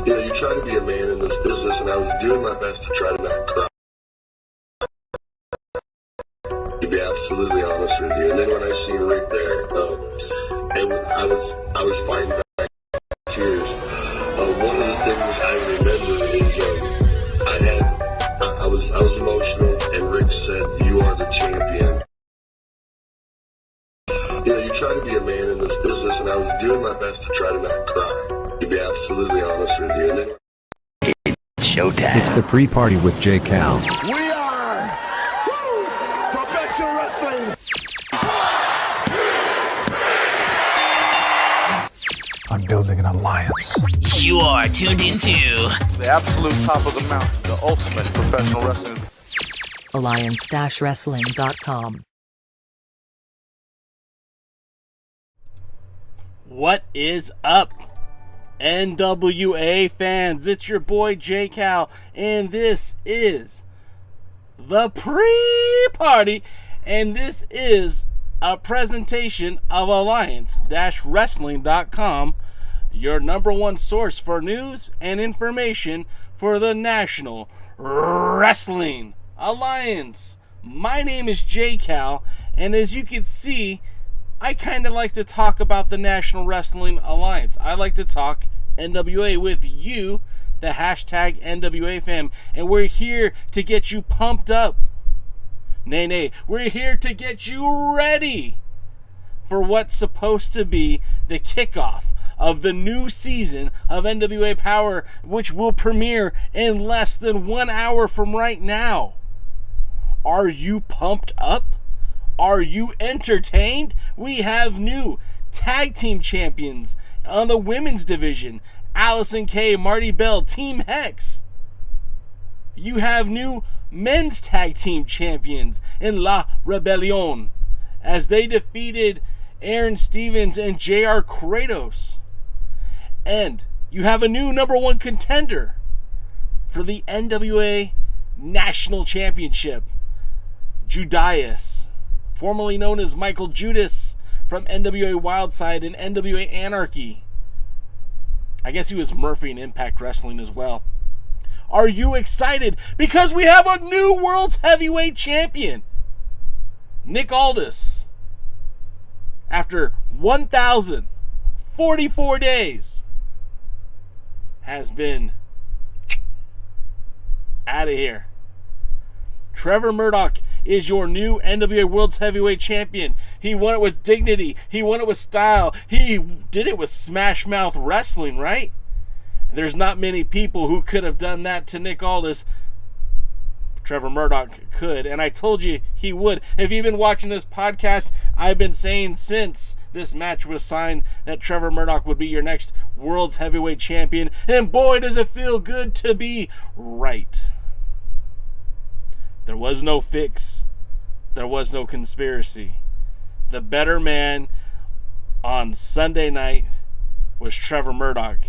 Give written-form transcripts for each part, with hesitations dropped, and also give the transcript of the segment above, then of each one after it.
You know, you try to be a man in this business, and I was doing my best to try to not cry. To be absolutely honest with you. And then when I seen Rick there, I was fighting back tears. One of the things I remember is I was showtime. It's the pre-party with J. Cal. We are professional wrestling. I'm building an alliance. You are tuned into the absolute top of the mountain, the ultimate professional wrestling. Alliance-wrestling.com. What is up, NWA fans? It's your boy J. Cal, and this is the pre-party, and this is a presentation of Alliance-wrestling.com, your number one source for news and information for the National Wrestling Alliance. My name is J. Cal, and as you can see, I kind of like to talk about the National Wrestling Alliance. I like to talk NWA with you, the hashtag NWA fam, and we're here to get you pumped up. Nay, we're here to get you ready for what's supposed to be the kickoff of the new season of NWA POWERRR, which will premiere in less than 1 hour from right now. Are you pumped up? Are you entertained? We have new tag team champions on the women's division. Allison Kay, Marty Bell, Team Hex. You have new men's tag team champions in La Rebellion as they defeated Aaron Stevens and JR Kratos. And you have a new number one contender for the NWA National Championship, Judas, formerly known as Michael Judas from NWA Wildside and NWA Anarchy. I guess he was Murphy in Impact Wrestling as well. Are you excited? Because we have a new World's Heavyweight Champion, Nick Aldis. After 1,044 days, has been out of here. Trevor Murdoch is your new NWA World's Heavyweight Champion. He won it with dignity. He won it with style. He did it with Smash Mouth Wrestling, right? There's not many people who could have done that to Nick Aldis. Trevor Murdoch could, and I told you he would. If you've been watching this podcast, I've been saying since this match was signed that Trevor Murdoch would be your next World's Heavyweight Champion, and boy, does it feel good to be right. There was no fix. There was no conspiracy. The better man on Sunday night was Trevor Murdoch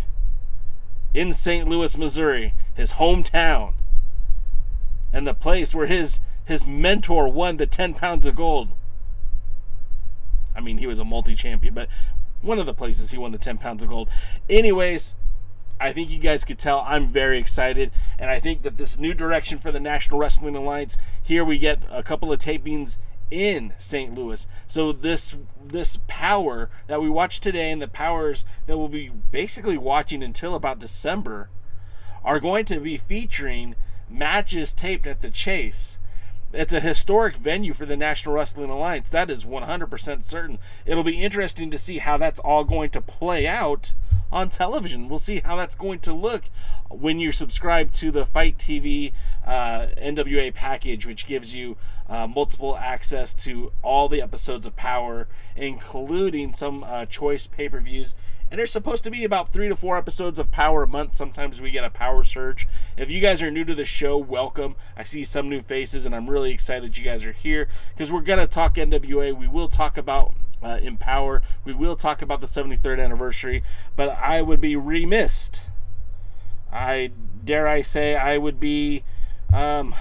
in St. Louis, Missouri, his hometown, and the place where his mentor won the 10 pounds of gold. I mean, he was a multi-champion, but one of the places he won the 10 pounds of gold. Anyways, I think you guys could tell I'm very excited, and I think that this new direction for the National Wrestling Alliance, here we get a couple of tapings in St. Louis. So this power that we watched today and the powers that we'll be basically watching until about December are going to be featuring matches taped at the Chase. It's a historic venue for the National Wrestling Alliance. That is 100% certain. It'll be interesting to see how that's all going to play out on television. We'll see how that's going to look when you subscribe to the Fight TV NWA package, which gives you multiple access to all the episodes of Power, including some choice pay-per-views. And there's supposed to be about 3 to 4 episodes of Power a month. Sometimes we get a Power surge. If you guys are new to the show, welcome. I see some new faces, and I'm really excited you guys are here because we're going to talk NWA. We will talk about EMPOWERRR. We will talk about the 73rd anniversary, but I would be remiss. I would be I'd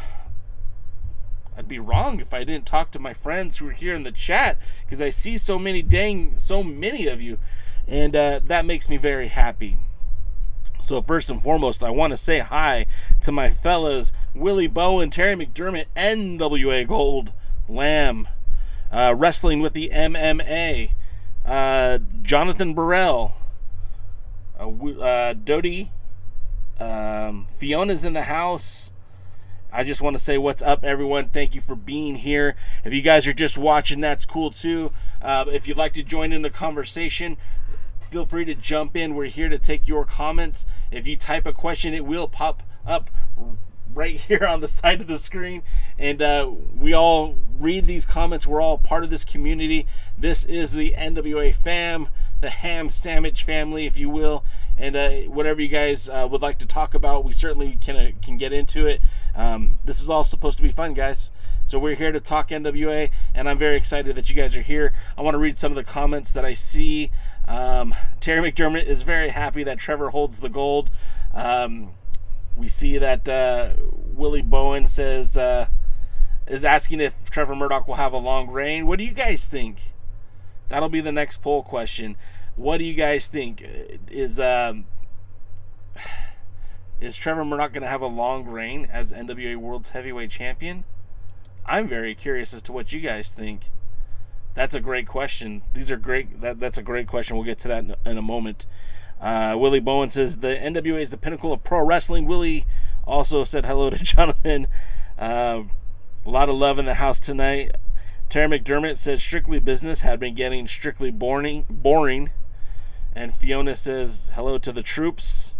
be wrong if I didn't talk to my friends who are here in the chat, because I see so many of you, and that makes me very happy. So first and foremost, I want to say hi to my fellas, Willie Bowen, Terry McDermott, NWA Gold, Lamb, Wrestling with the MMA, Jonathan Burrell, Dodie, Fiona's in the house. I just want to say what's up, everyone. Thank you for being here. If you guys are just watching, that's cool too. If you'd like to join in the conversation, feel free to jump in. We're here to take your comments. If you type a question, it will pop up right here on the side of the screen, and we all read these comments. We're all part of this community. This is the NWA fam, the ham sandwich family, if you will, and whatever you guys would like to talk about, we certainly can get into it. This is all supposed to be fun, guys. So we're here to talk NWA, and I'm very excited that you guys are here. I want to read some of the comments that I see. Terry McDermott is very happy that Trevor holds the gold. We see that Willie Bowen says is asking if Trevor Murdoch will have a long reign. What do you guys think? That'll be the next poll question. What do you guys think? Is Trevor Murdoch going to have a long reign as NWA World's Heavyweight Champion? I'm very curious as to what you guys think. That's a great question. These are great. That's a great question. We'll get to that in a moment. Willie Bowen says the NWA is the pinnacle of pro wrestling. Willie also said hello to Jonathan. A lot of love in the house tonight. Terry McDermott says strictly business had been getting strictly boring. And Fiona says hello to the troops.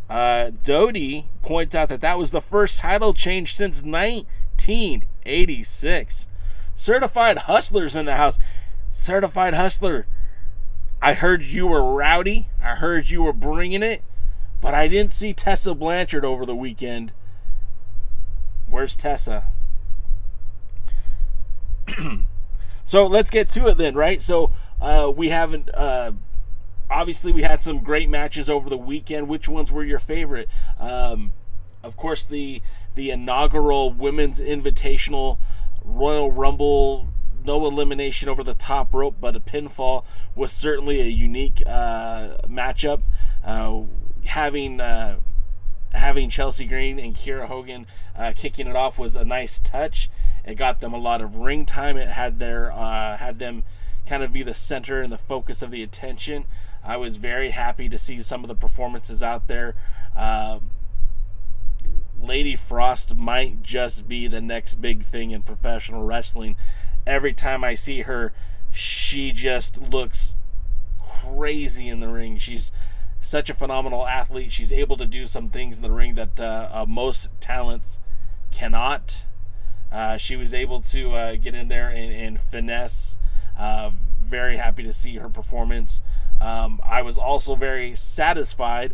Dodie points out that was the first title change since 1986. Certified Hustlers in the house. Certified Hustler, I heard you were rowdy. I heard you were bringing it. But I didn't see Tessa Blanchard over the weekend. Where's Tessa? So let's get to it then, right? So we haven't... obviously, we had some great matches over the weekend. Which ones were your favorite? Of course, the inaugural Women's Invitational Royal Rumble, no elimination over the top rope, but a pinfall, was certainly a unique matchup. Having Chelsea Green and Kiera Hogan kicking it off was a nice touch. It got them a lot of ring time. It had them kind of be the center and the focus of the attention. I was very happy to see some of the performances out there. Lady Frost might just be the next big thing in professional wrestling. Every time I see her, she just looks crazy in the ring. She's such a phenomenal athlete. She's able to do some things in the ring that most talents cannot. She was able to get in there and finesse. Very happy to see her performance. I was also very satisfied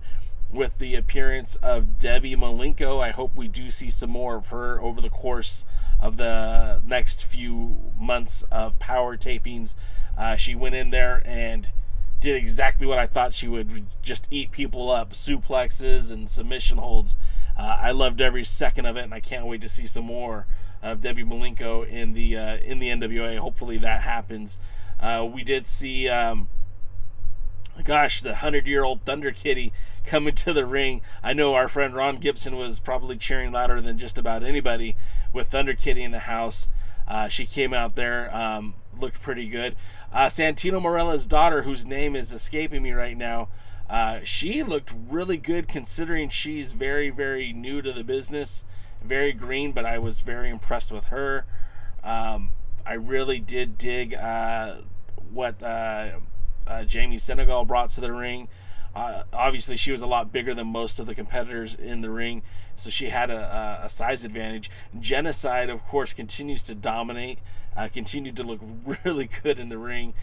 with the appearance of Debbie Malenko. I hope we do see some more of her over the course of the next few months of Power tapings. She went in there and did exactly what I thought she would, just eat people up, suplexes and submission holds. I loved every second of it, and I can't wait to see some more of Debbie Malenko in the NWA. Hopefully that happens. We did see the 100-year-old Thunder Kitty coming to the ring. I know our friend Ron Gibson was probably cheering louder than just about anybody with Thunder Kitty in the house. She came out there, looked pretty good. Santino Marella's daughter, whose name is escaping me right now, she looked really good considering she's very, very new to the business. Very green, but I was very impressed with her. I really did dig what Jamie Senegal brought to the ring. Obviously, she was a lot bigger than most of the competitors in the ring, so she had a size advantage. Genocide, of course, continues to dominate, continued to look really good in the ring.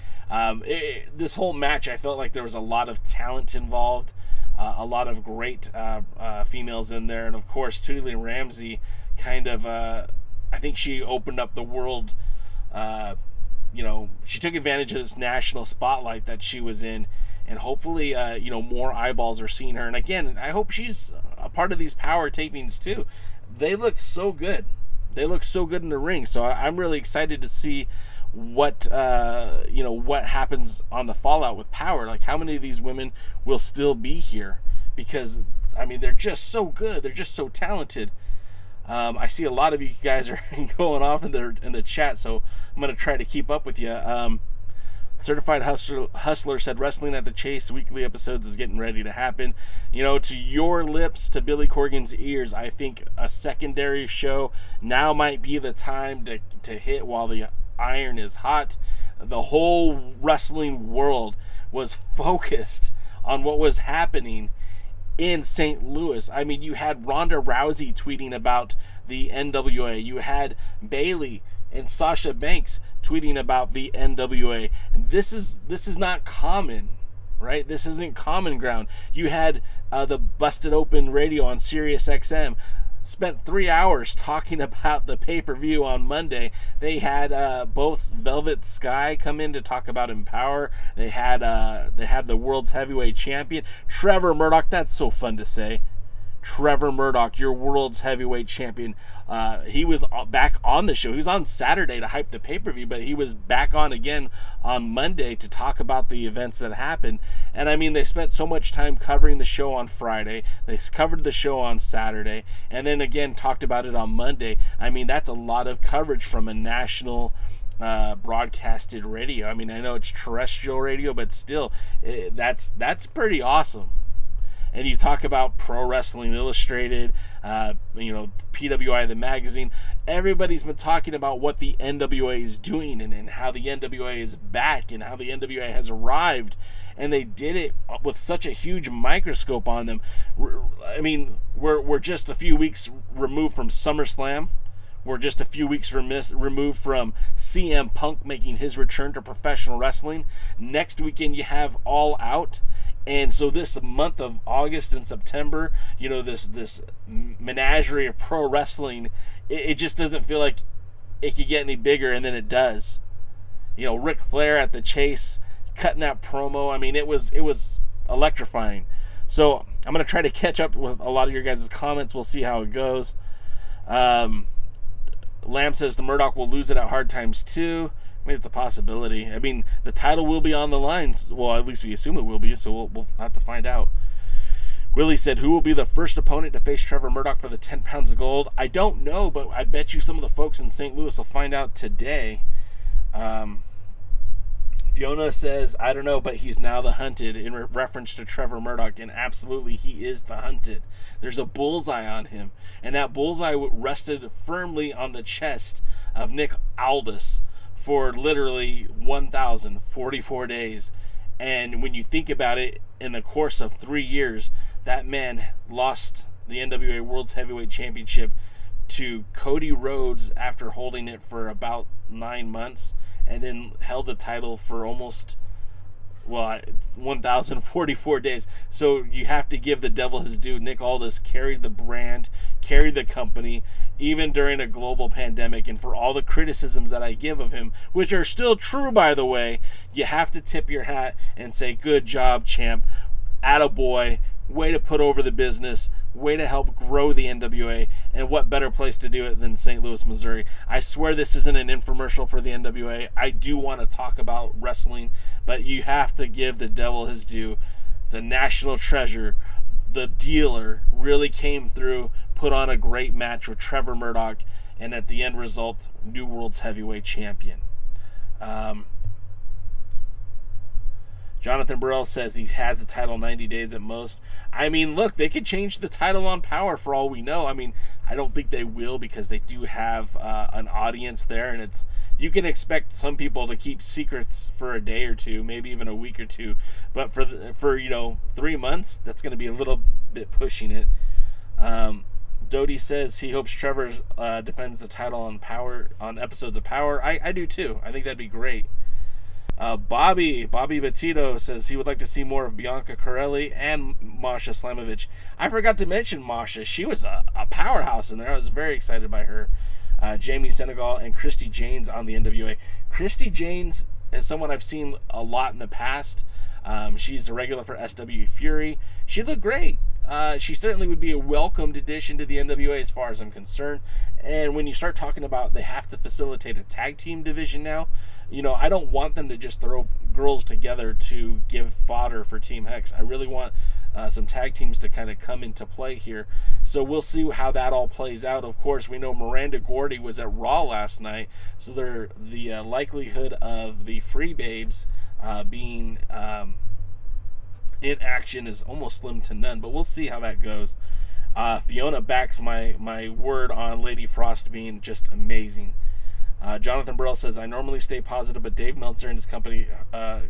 This whole match, I felt like there was a lot of talent involved, a lot of great females in there, and of course, Tweedly Ramsey kind of, I think she opened up the world. She took advantage of this national spotlight that she was in, and hopefully, more eyeballs are seeing her. And again, I hope she's a part of these Power tapings too. They look so good. They look so good in the ring. So I'm really excited to see what happens on the fallout with Power. Like, how many of these women will still be here? Because, I mean, they're just so good. They're just so talented. I see a lot of you guys are going off in the chat, so I'm going to try to keep up with you. Certified Hustler said, Wrestling at the Chase weekly episodes is getting ready to happen. To your lips, to Billy Corgan's ears, I think a secondary show now might be the time to hit while the iron is hot. The whole wrestling world was focused on what was happening in St. Louis. I mean, you had Ronda Rousey tweeting about the NWA. You had Bayley and Sasha Banks tweeting about the NWA. And this is not common, right? This isn't common ground. You had the Busted Open Radio on Sirius XM spent 3 hours talking about the pay-per-view on Monday. They had both Velvet Sky come in to talk about EMPOWERRR. They had the world's heavyweight champion, Trevor Murdoch. That's so fun to say. Trevor Murdoch, your world's heavyweight champion. He was back on the show. He was on Saturday to hype the pay-per-view, but he was back on again on Monday to talk about the events that happened. And I mean, they spent so much time covering the show on Friday. They covered the show on Saturday, and then again talked about it on Monday. I mean, that's a lot of coverage from a national broadcasted radio. I mean, I know it's terrestrial radio, but still, that's pretty awesome. And you talk about Pro Wrestling Illustrated, PWI, the magazine. Everybody's been talking about what the NWA is doing and how the NWA is back and how the NWA has arrived. And they did it with such a huge microscope on them. I mean, we're just a few weeks removed from SummerSlam. We're just a few weeks removed from CM Punk making his return to professional wrestling. Next weekend you have All Out. And so this month of August and September, this menagerie of pro wrestling, it just doesn't feel like it could get any bigger, and then it does. Ric Flair at the Chase, cutting that promo. I mean, it was electrifying. So I'm going to try to catch up with a lot of your guys' comments. We'll see how it goes. Lamb says the Murdoch will lose it at Hard Times too. I mean, it's a possibility. I mean, the title will be on the lines. Well, at least we assume it will be, so we'll have to find out. Willie said, who will be the first opponent to face Trevor Murdoch for the 10 pounds of gold? I don't know, but I bet you some of the folks in St. Louis will find out today. Fiona says, I don't know, but he's now the hunted, in reference to Trevor Murdoch, and absolutely he is the hunted. There's a bullseye on him, and that bullseye rested firmly on the chest of Nick Aldis for literally 1,044 days. And when you think about it, in the course of 3 years, that man lost the NWA World's Heavyweight Championship to Cody Rhodes after holding it for about 9 months, and then held the title for almost 1,044 days. So you have to give the devil his due. Nick Aldis carried the brand, carried the company, even during a global pandemic. And for all the criticisms that I give of him, which are still true, by the way, you have to tip your hat and say, good job, champ. Attaboy. Way to put over the business. Way to help grow the NWA. And what better place to do it than St. Louis, Missouri? I swear this isn't an infomercial for the NWA. I do want to talk about wrestling, but you have to give the devil his due. The national treasure, the dealer, really came through, put on a great match with Trevor Murdoch, and at the end result, new world's heavyweight champion. Jonathan Burrell says he has the title 90 days at most. I mean, look, they could change the title on Power for all we know. I mean, I don't think they will, because they do have an audience there, and you can expect some people to keep secrets for a day or two, maybe even a week or two. But for 3 months, that's going to be a little bit pushing it. Doty says he hopes Trevor defends the title on Power, on episodes of Power. I do too. I think that'd be great. Bobby Bettito says he would like to see more of Bianca Corelli and Masha Slamovich. I forgot to mention Masha. She was a powerhouse in there. I was very excited by her. Jamie Senegal and Christy Janes on the NWA. Christy Janes is someone I've seen a lot in the past. She's a regular for SW Fury. She looked great. She certainly would be a welcomed addition to the NWA as far as I'm concerned. And when you start talking about they have to facilitate a tag team division now, I don't want them to just throw girls together to give fodder for Team Hex. I really want some tag teams to kind of come into play here. So we'll see how that all plays out. Of course, we know Miranda Gordy was at Raw last night, so the likelihood of the Free Babes being in action is almost slim to none, but we'll see how that goes. Fiona backs my word on Lady Frost being just amazing. Jonathan Burrell says, I normally stay positive, but Dave Meltzer and his company and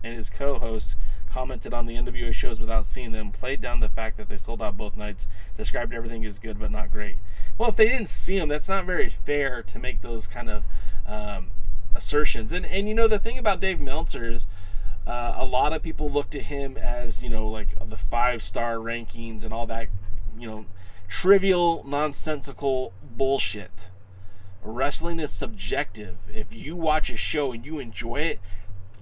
his co-host commented on the NWA shows without seeing them, played down the fact that they sold out both nights, described everything as good but not great. Well, if they didn't see them, that's not very fair to make those kind of assertions. And the thing about Dave Meltzer is a lot of people look to him as, like the 5-star rankings and all that, trivial, nonsensical bullshit. Wrestling is subjective. If you watch a show and you enjoy it,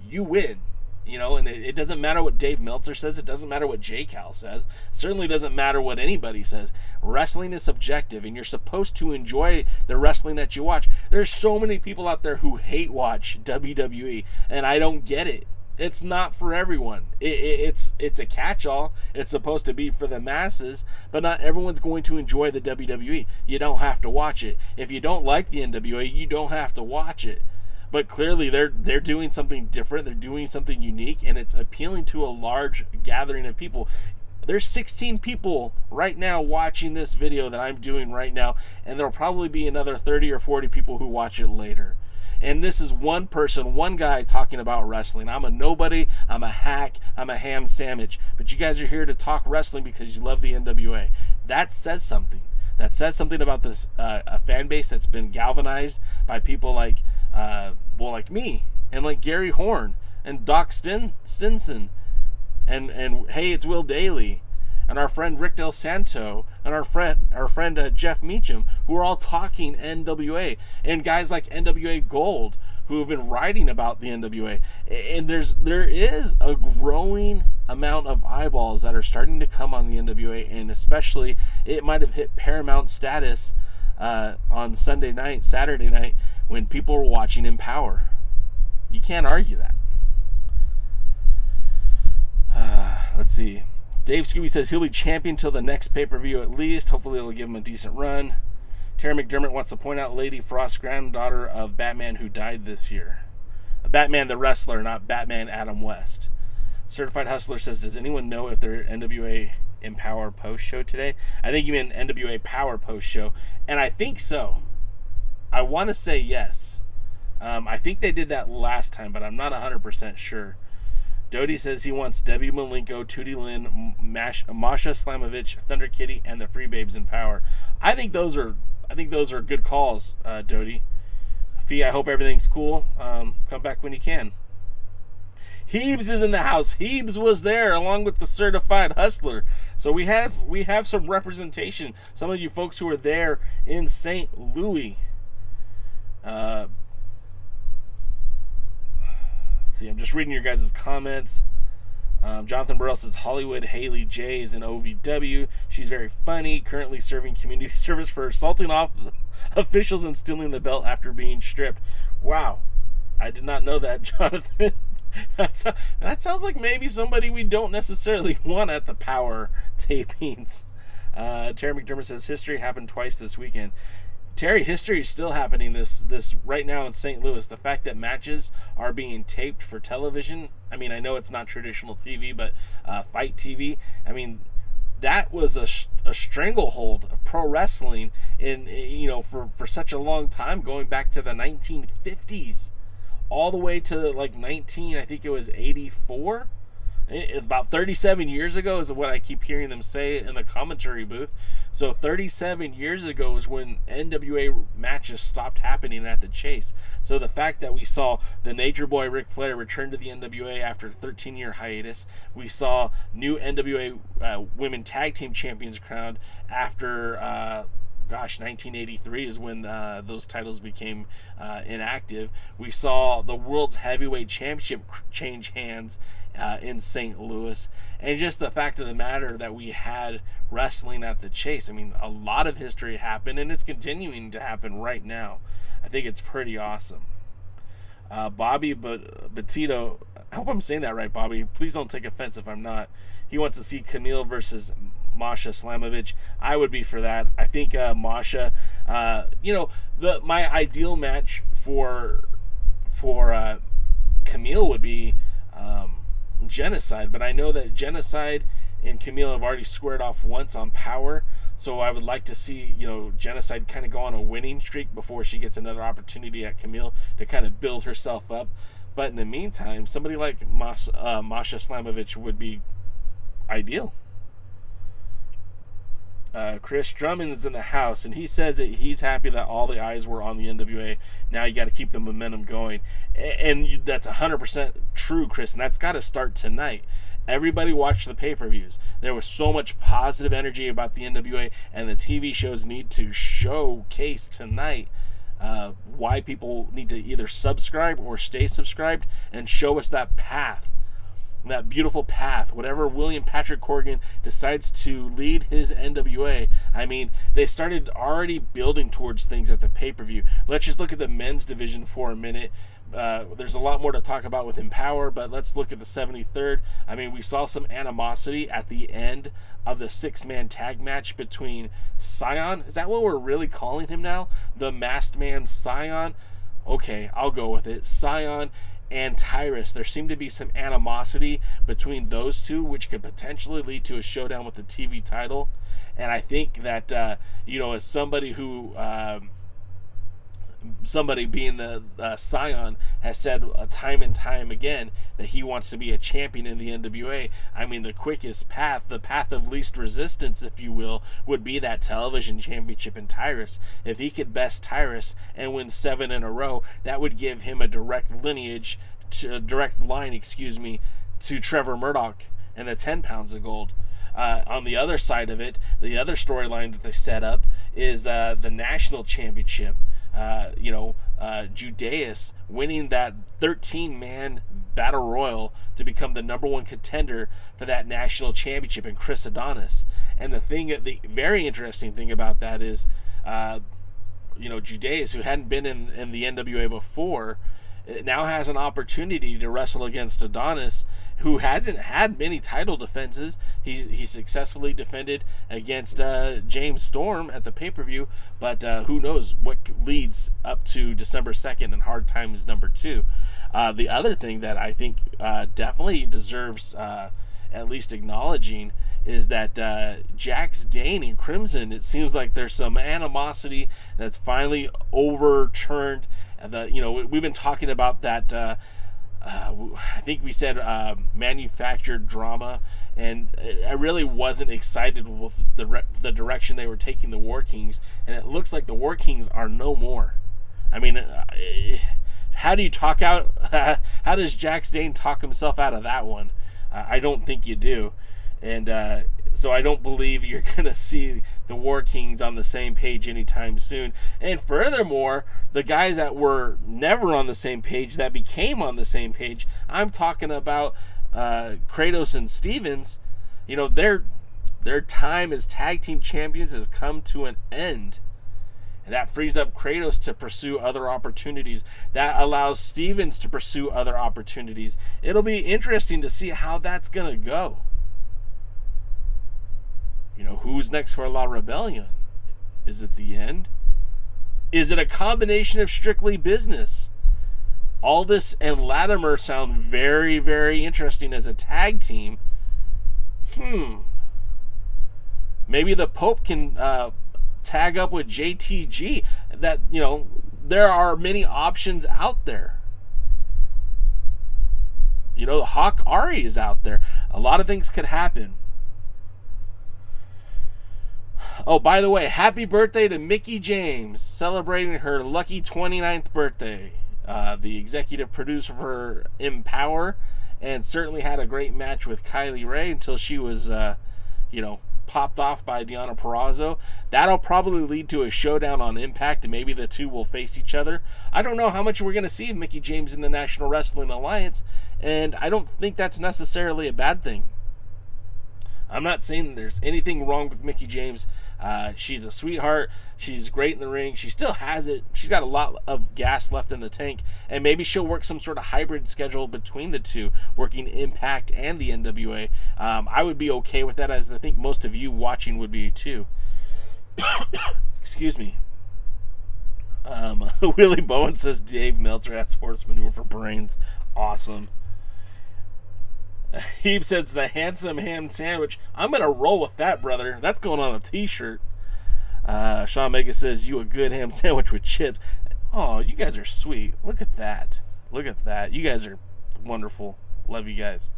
you win. And it doesn't matter what Dave Meltzer says. It doesn't matter what J. Cal says. It certainly doesn't matter what anybody says. Wrestling is subjective, and you're supposed to enjoy the wrestling that you watch. There's so many people out there who hate watch WWE, and I don't get it. It's not for everyone. It's a catch-all. It's supposed to be for the masses, but not everyone's going to enjoy the WWE. You don't have to watch it. If you don't like the NWA, you don't have to watch it. But clearly they're doing something different. They're doing something unique, and it's appealing to a large gathering of people. There's 16 people right now watching this video that I'm doing right now, and there'll probably be another 30 or 40 people who watch it later. And this is one person, one guy talking about wrestling. I'm a nobody, I'm a hack, I'm a ham sandwich. But you guys are here to talk wrestling because you love the NWA. That says something. That says something about this a fan base that's been galvanized by people like me and like Gary Horn and Doc Stinson and hey, it's Will Daly and our friend Rick Del Santo and our friend Jeff Meacham, who are all talking NWA, and guys like NWA Gold who have been writing about the NWA. And there is a growing amount of eyeballs that are starting to come on the NWA, and especially it might have hit Paramount status on Saturday night when people were watching EMPOWERRR. You can't argue that. Let's see. Dave Scooby says he'll be champion till the next pay-per-view at least. Hopefully it'll give him a decent run. Terry McDermott wants to point out Lady Frost's granddaughter of Batman who died this year. Batman the wrestler, not Batman Adam West. Certified Hustler says, does anyone know if their NWA EMPOWERRR post show today? I think you mean NWA Power post show, and I think so. I want to say yes. I think they did that last time, but I'm not 100% sure. Dodie says he wants Debbie Malenko, Tootie Lynn, Masha Slamovich, Thunder Kitty, and the Free Babes in Power. I think those are good calls, Dodie. Fee, I hope everything's cool. Come back when you can. Heebs is in the house. Heebs was there along with the Certified Hustler. So we have some representation. Some of you folks who are there in St. Louis. Let's see, I'm just reading your guys' comments. Jonathan Burrell says Hollywood Haley J is in OVW. She's very funny, currently serving community service for assaulting off officials and stealing the belt after being stripped. Wow, I did not know that, Jonathan. That sounds like maybe somebody we don't necessarily want at the Power tapings. Terry McDermott says history happened twice this weekend. Terry, history is still happening this right now in St. Louis. The fact that matches are being taped for television, I mean, I know it's not traditional TV, but Fight TV, I mean, that was a stranglehold of pro wrestling for such a long time, going back to the 1950s, all the way to like 84. About 37 years ago is what I keep hearing them say in the commentary booth. So 37 years ago is when NWA matches stopped happening at the Chase. So the fact that we saw the Nature Boy Ric Flair return to the NWA after a 13-year hiatus, we saw new NWA Women Tag Team Champions crowned after 1983 is when those titles became inactive. We saw the World's Heavyweight Championship change hands in St. Louis, and just the fact of the matter that we had wrestling at the Chase. I mean, a lot of history happened, and it's continuing to happen right now. I think it's pretty awesome. Bobby Batito, I hope I'm saying that right, Bobby. Please don't take offense if I'm not. He wants to see Camille versus Masha Slamovich. I would be for that. I think Masha, my ideal match for Camille would be Genocide, but I know that Genocide and Camille have already squared off once on Power, so I would like to see Genocide kind of go on a winning streak before she gets another opportunity at Camille to kind of build herself up. But in the meantime, somebody like Masha Slamovich would be ideal. Chris Drummond is in the house, and he says that he's happy that all the eyes were on the NWA. Now you got to keep the momentum going. And that's 100% true, Chris, and that's got to start tonight. Everybody watched the pay-per-views. There was so much positive energy about the NWA, and the TV shows need to showcase tonight why people need to either subscribe or stay subscribed and show us that path. That beautiful path, whatever William Patrick Corgan decides to lead his NWA. I mean, they started already building towards things at the pay-per-view. Let's just look at the men's division for a minute. There's a lot more to talk about with EMPOWERRR, but let's look at the 73rd. I mean, we saw some animosity at the end of the 6-man tag match between Scion. Is that what we're really calling him now? The masked man Scion? Okay, I'll go with it. Scion and Tyrus. There seemed to be some animosity between those two, which could potentially lead to a showdown with the TV title. And I think that, as somebody who, somebody being the Scion has said time and time again that he wants to be a champion in the NWA. I mean, the quickest path, the path of least resistance, if you will, would be that television championship in Tyrus. If he could best Tyrus and win 7 in a row, that would give him a direct line, to Trevor Murdoch and the 10 pounds of gold. On the other side of it, the other storyline that they set up is the national championship. Judas winning that 13-man battle royal to become the number 1 contender for that national championship in Chris Adonis. And the very interesting thing about that is, Judas, who hadn't been in the NWA before, now has an opportunity to wrestle against Adonis, who hasn't had many title defenses. He successfully defended against James Storm at the pay-per-view, but who knows what leads up to December 2nd and Hard Times #2. The other thing that I think definitely deserves at least acknowledging is that Jax Dane and Crimson, it seems like there's some animosity that's finally overturned. We've been talking about that. I think we said manufactured drama, and I really wasn't excited with the direction they were taking the War Kings, and it looks like the War Kings are no more. I mean, how do you talk out? How does Jax Dane talk himself out of that one? I don't think you do. And so I don't believe you're going to see the War Kings on the same page anytime soon. And furthermore, the guys that were never on the same page that became on the same page, I'm talking about Kratos and Stevens, their time as tag team champions has come to an end. And that frees up Kratos to pursue other opportunities. That allows Stevens to pursue other opportunities. It'll be interesting to see how that's going to go. Who's next for La Rebellion? Is it the end? Is it a combination of strictly business? Aldis and Latimer sound very, very interesting as a tag team. Maybe the Pope can tag up with JTG. That, there are many options out there. Hawk Ari is out there. A lot of things could happen. Oh, by the way, happy birthday to Mickie James, celebrating her lucky 29th birthday. The executive producer for EMPOWERRR, and certainly had a great match with Kylie Ray until she was, popped off by Deonna Purrazzo. That'll probably lead to a showdown on Impact, and maybe the two will face each other. I don't know how much we're going to see of Mickie James in the National Wrestling Alliance, and I don't think that's necessarily a bad thing. I'm not saying there's anything wrong with Mickie James. She's a sweetheart. She's great in the ring. She still has it. She's got a lot of gas left in the tank. And maybe she'll work some sort of hybrid schedule between the two, working Impact and the NWA. I would be okay with that, as I think most of you watching would be too. Excuse me. Willie Bowen says Dave Meltzer has horse manure for brains. Awesome. He says the handsome ham sandwich. I'm going to roll with that, brother. That's going on a t-shirt. Sean Mega says, you a good ham sandwich with chips. Oh, you guys are sweet. Look at that. Look at that. You guys are wonderful. Love you guys.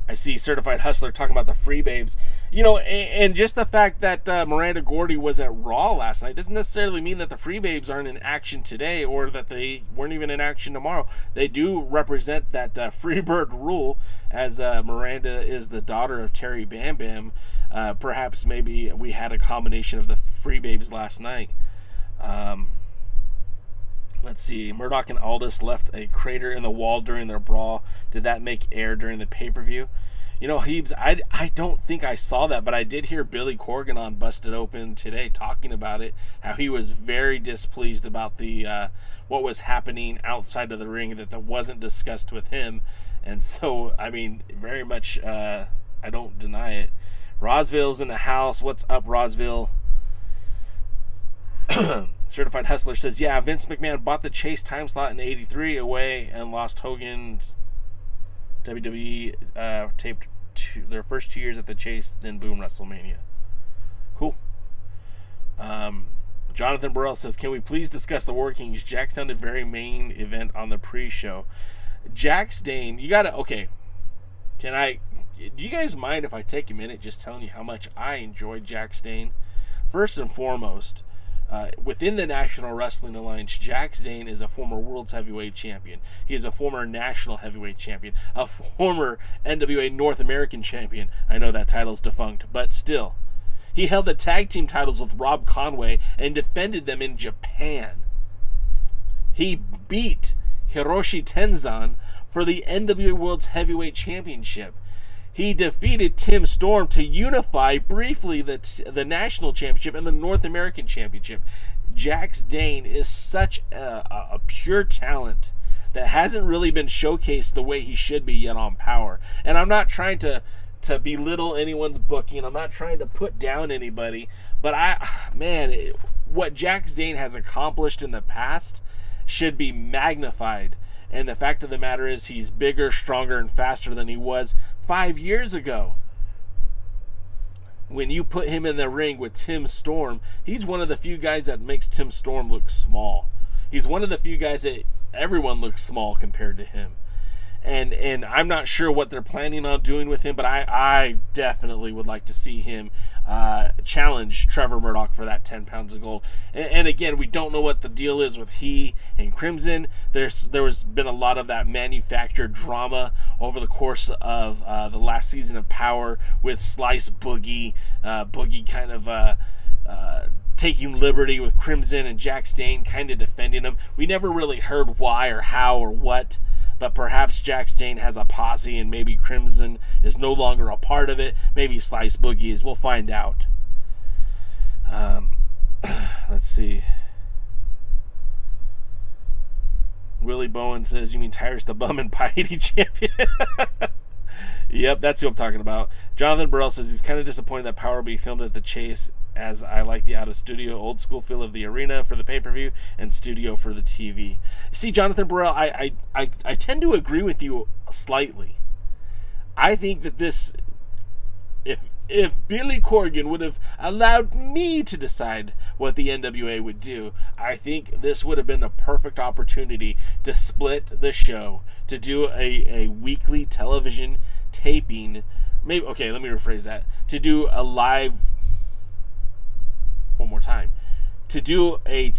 I see Certified Hustler talking about the Free Babes. You know, and just the fact that Miranda Gordy was at Raw last night doesn't necessarily mean that the Free Babes aren't in action today or that they weren't even in action tomorrow. They do represent that Freebird rule, as Miranda is the daughter of Terry Bam Bam. Perhaps maybe we had a combination of the Free Babes last night. Let's see. Murdoch and Aldis left a crater in the wall during their brawl. Did that make air during the pay-per-view? You know, Heebs, I don't think I saw that, but I did hear Billy Corgan on Busted Open today talking about it, how he was very displeased about the what was happening outside of the ring, that wasn't discussed with him. And so, I mean, very much, I don't deny it. Rosville's in the house. What's up, Rosville? Certified Hustler says, yeah, Vince McMahon bought the Chase time slot in 83 away and lost Hogan's WWE taped their first 2 years at the Chase, then boom, WrestleMania. Cool. Jonathan Burrell says, can we please discuss the workings? Jack sounded very main event on the pre-show. Jax Dane, you gotta, okay, do you guys mind if I take a minute just telling you how much I enjoy Jax Dane? First and foremost, within the National Wrestling Alliance, Jax Dane is a former World's Heavyweight Champion. He is a former National Heavyweight Champion, a former NWA North American Champion. I know that title's defunct, but still. He held the tag team titles with Rob Conway and defended them in Japan. He beat Hiroshi Tenzan for the NWA World's Heavyweight Championship. He defeated Tim Storm to unify briefly the National Championship and the North American Championship. Jax Dane is such a pure talent that hasn't really been showcased the way he should be yet on Power. And I'm not trying to belittle anyone's booking. I'm not trying to put down anybody. But what Jax Dane has accomplished in the past should be magnified. And the fact of the matter is he's bigger, stronger, and faster than he was 5 years ago. When you put him in the ring with Tim Storm, he's one of the few guys that makes Tim Storm look small. He's one of the few guys that everyone looks small compared to him. And I'm not sure what they're planning on doing with him, but I definitely would like to see him challenge Trevor Murdoch for that 10 pounds of gold. And again, we don't know what the deal is with he and Crimson. There's been a lot of that manufactured drama over the course of the last season of Power with Slice Boogie. Boogie kind of taking liberty with Crimson and Jax Dane kind of defending him. We never really heard why or how or what. But perhaps Jax Dane has a posse and maybe Crimson is no longer a part of it. Maybe Slice Boogie is. We'll find out. Let's see. Willie Bowen says, you mean Tyrus the Bum and Piety Champion? Yep, that's who I'm talking about. Jonathan Burrell says he's kind of disappointed that Power will be filmed at the Chase, as I like the out-of-studio, old-school feel of the arena for the pay-per-view and studio for the TV. See, Jonathan Burrell, I tend to agree with you slightly. I think that this, if Billy Corgan would have allowed me to decide what the NWA would do, I think this would have been a perfect opportunity to split the show, to do a weekly television taping. Maybe, okay, let me rephrase that. To do a live, one more time, to do a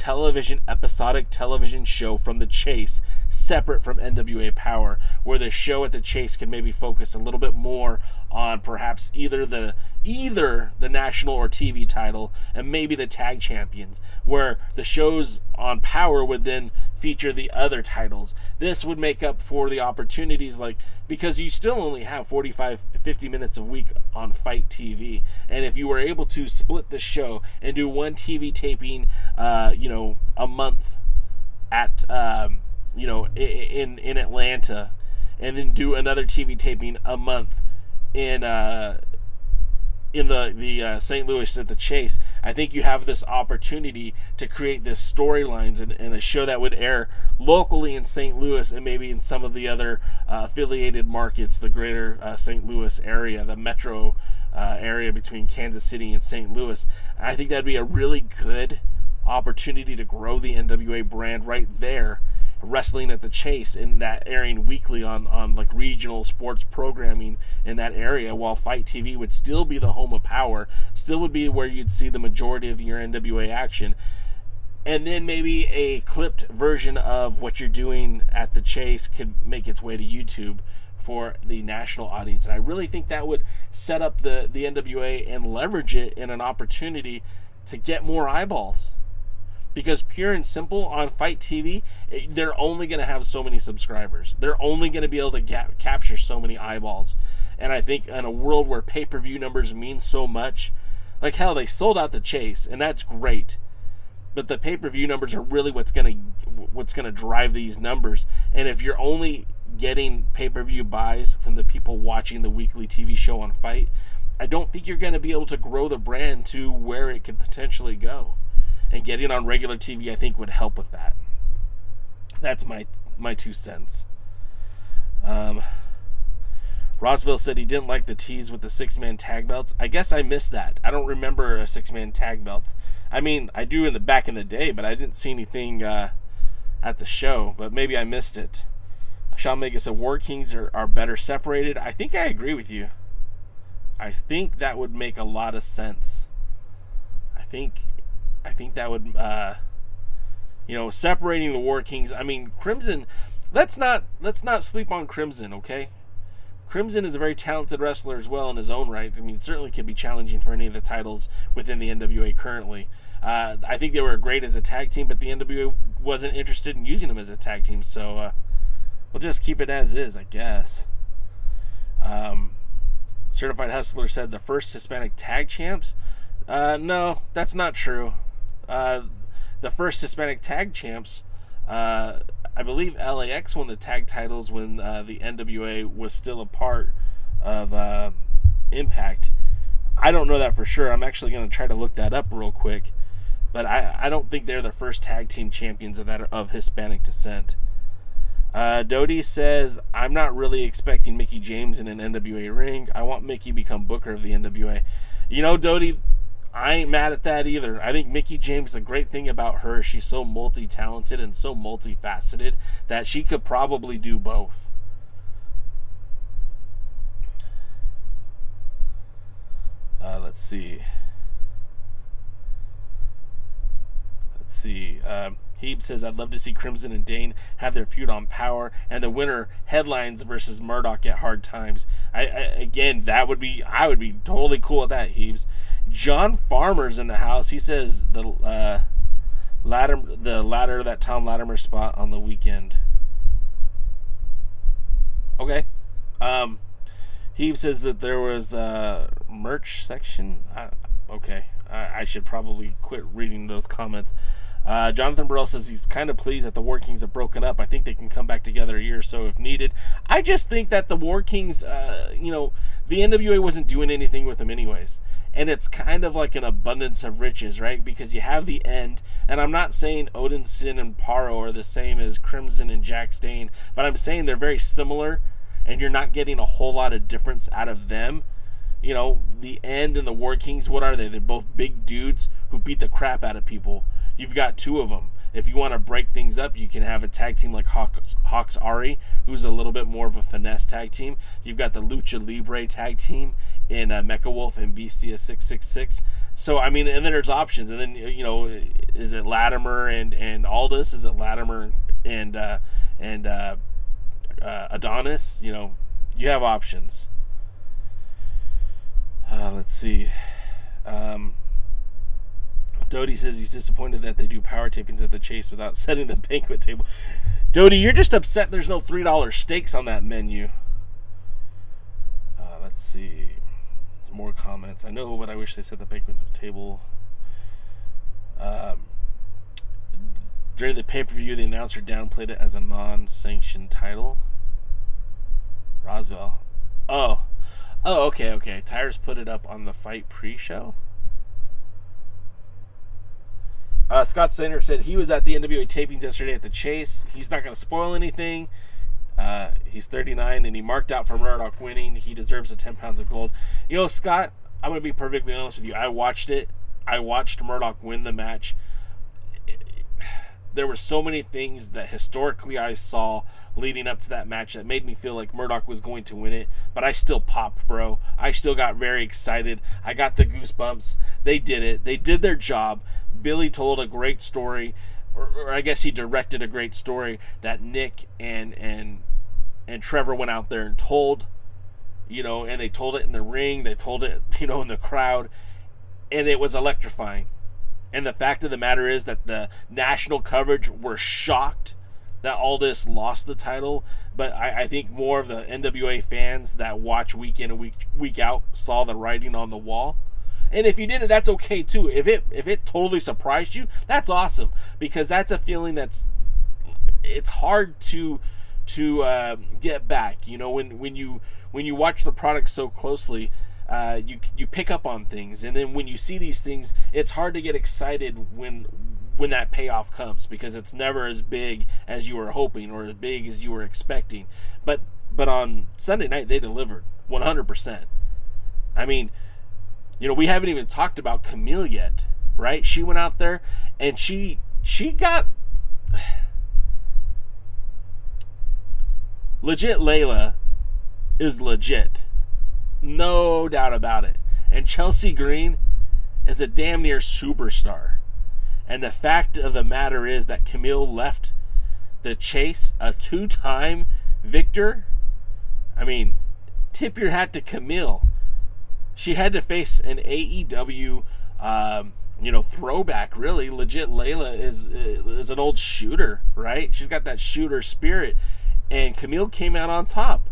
episodic television show from the Chase, separate from NWA Power, where the show at the Chase could maybe focus a little bit more on perhaps either the national or TV title and maybe the tag champions, where the shows on Power would then feature the other titles. This would make up for the opportunities, because you still only have 45-50 minutes a week on Fight TV, and if you were able to split the show and do one TV taping a month at in Atlanta, and then do another TV taping a month in the St. Louis at the Chase, I think you have this opportunity to create this storylines and a show that would air locally in St. Louis and maybe in some of the other affiliated markets, the greater St. Louis area, the metro area between Kansas City and St. Louis. I think that'd be a really good opportunity to grow the NWA brand right there, Wrestling at the Chase, and that airing weekly on like regional sports programming in that area, while Fight TV would still be the home of Power, still would be where you'd see the majority of your NWA action. And then maybe a clipped version of what you're doing at the Chase could make its way to YouTube for the national audience. And I really think that would set up the NWA and leverage it in an opportunity to get more eyeballs. Because pure and simple, on Fight TV, they're only going to have so many subscribers. They're only going to be able to capture so many eyeballs. And I think in a world where pay-per-view numbers mean so much, like hell, they sold out the Chase, and that's great. But the pay-per-view numbers are really what's going to drive these numbers. And if you're only getting pay-per-view buys from the people watching the weekly TV show on Fight, I don't think you're going to be able to grow the brand to where it could potentially go. And getting on regular TV, I think, would help with that. That's my 2 cents. Roswell said he didn't like the tease with the 6-man tag belts. I guess I missed that. I don't remember a 6-man tag belts. I mean, I do back in the day, but I didn't see anything at the show. But maybe I missed it. Sean Mega said War Kings are better separated. I think I agree with you. I think that would make a lot of sense. I think that would, separating the War Kings. I mean, Crimson. Let's not sleep on Crimson, okay? Crimson is a very talented wrestler as well in his own right. I mean, it certainly could be challenging for any of the titles within the NWA currently. I think they were great as a tag team, but the NWA wasn't interested in using them as a tag team, so we'll just keep it as is, I guess. Certified Hustler said the first Hispanic tag champs. No, that's not true. The first Hispanic tag champs, I believe LAX won the tag titles when the NWA was still a part of Impact. I don't know that for sure. I'm actually going to try to look that up real quick. But I don't think they're the first tag team champions of Hispanic descent. Dodie says, I'm not really expecting Mickie James in an NWA ring. I want Mickie to become Booker of the NWA. You know, Dodie, I ain't mad at that either. I think Mickie James, the great thing about her, she's so multi-talented and so multifaceted that she could probably do both. Let's see. Hebe says, I'd love to see Crimson and Dane have their feud on Power, and the winner headlines versus Murdoch at Hard Times. I would be totally cool with that, Hebes. John Farmer's in the house. He says the ladder that Tom Latimer spot on the weekend. Okay. He says that there was a merch section. Okay. I should probably quit reading those comments. Jonathan Burrell says he's kind of pleased that the War Kings have broken up. I think they can come back together a year or so if needed. I just think that the War Kings, the NWA wasn't doing anything with them anyways. And it's kind of like an abundance of riches, right? Because you have the End, and I'm not saying Odinson and Paro are the same as Crimson and Jack Stain, but I'm saying they're very similar, and you're not getting a whole lot of difference out of them. You know, the End and the War Kings, what are they? They're both big dudes who beat the crap out of people. You've got two of them. If you want to break things up, you can have a tag team like Hawks Ari, who's a little bit more of a finesse tag team. You've got the Lucha Libre tag team in Mecha Wolf and Bestia 666. So, I mean, and then there's options. And then, is it Latimer and Aldous? Is it Latimer and Adonis? You have options. Let's see. Dodie says he's disappointed that they do power tapings at the Chase without setting the banquet table. Dodie, you're just upset there's no $3 steaks on that menu. Let's see. Some more comments. I know, but I wish they set the banquet table. During the pay-per-view, the announcer downplayed it as a non-sanctioned title. Roswell. Oh, okay. Tyrus put it up on the Fight pre-show. Scott Steiner said he was at the NWA tapings yesterday at the Chase. He's not going to spoil anything. He's 39, and he marked out for Murdoch winning. He deserves the 10 pounds of gold. Scott, I'm going to be perfectly honest with you. I watched it. I watched Murdoch win the match. there were so many things that historically I saw leading up to that match that made me feel like Murdoch was going to win it, but I still popped, bro. I still got very excited. I got the goosebumps. They did it. They did their job. Billy told a great story, or I guess he directed a great story that Nick and Trevor went out there and told, and they told it in the ring. They told it, in the crowd, and it was electrifying. And the fact of the matter is that the national coverage were shocked that Aldis lost the title, but I think more of the NWA fans that watch week in and week out saw the writing on the wall. And if you didn't, that's okay too. If it totally surprised you, that's awesome, because that's a feeling it's hard to get back. When you watch the product so closely, you pick up on things, and then when you see these things, it's hard to get excited when that payoff comes, because it's never as big as you were hoping or as big as you were expecting. But on Sunday night, they delivered 100%. I mean, we haven't even talked about Camille yet, right? She went out there and she got legit. Layla is legit. No doubt about it. And Chelsea Green is a damn near superstar. And the fact of the matter is that Camille left the chase a 2-time victor. I mean, tip your hat to Camille. She had to face an AEW, throwback, really. Legit Layla is an old shooter, right? She's got that shooter spirit. And Camille came out on top.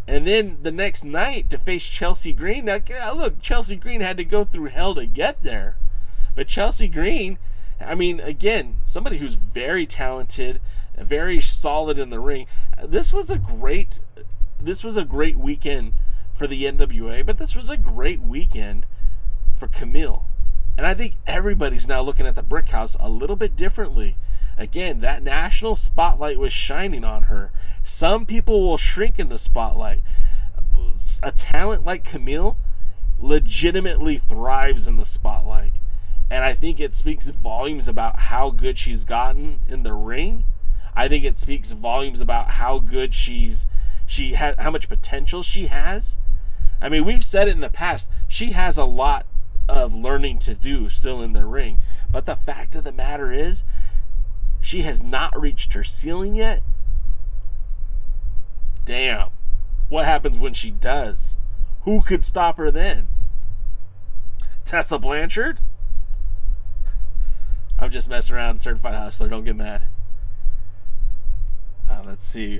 And then the next night to face Chelsea Green. Now, look, Chelsea Green had to go through hell to get there. But Chelsea Green, I mean, again, somebody who's very talented, very solid in the ring. This was a great weekend for the NWA, but this was a great weekend for Camille. And I think everybody's now looking at the Brick House a little bit differently. Again, that national spotlight was shining on her. Some people will shrink in the spotlight. A talent like Camille legitimately thrives in the spotlight. And I think it speaks volumes about how good she's gotten in the ring. I think it speaks volumes about how good how much potential she has. I mean, we've said it in the past. She has a lot of learning to do still in the ring. But the fact of the matter is, she has not reached her ceiling yet. Damn. What happens when she does? Who could stop her then? Tessa Blanchard? I'm just messing around. Certified Hustler. Don't get mad. Let's see.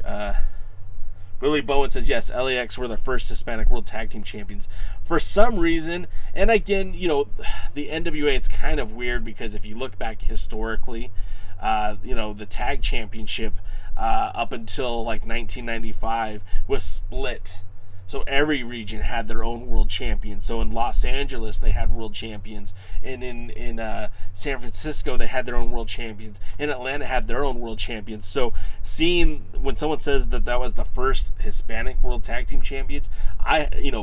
Willie Bowen says, yes, LAX were the first Hispanic World Tag Team Champions. For some reason, and again, the NWA, it's kind of weird because if you look back historically, the tag championship up until like 1995 was split. So every region had their own world champion. So in Los Angeles, they had world champions. And in San Francisco, they had their own world champions. In Atlanta, had their own world champions. So seeing when someone says that was the first Hispanic World Tag Team Champions,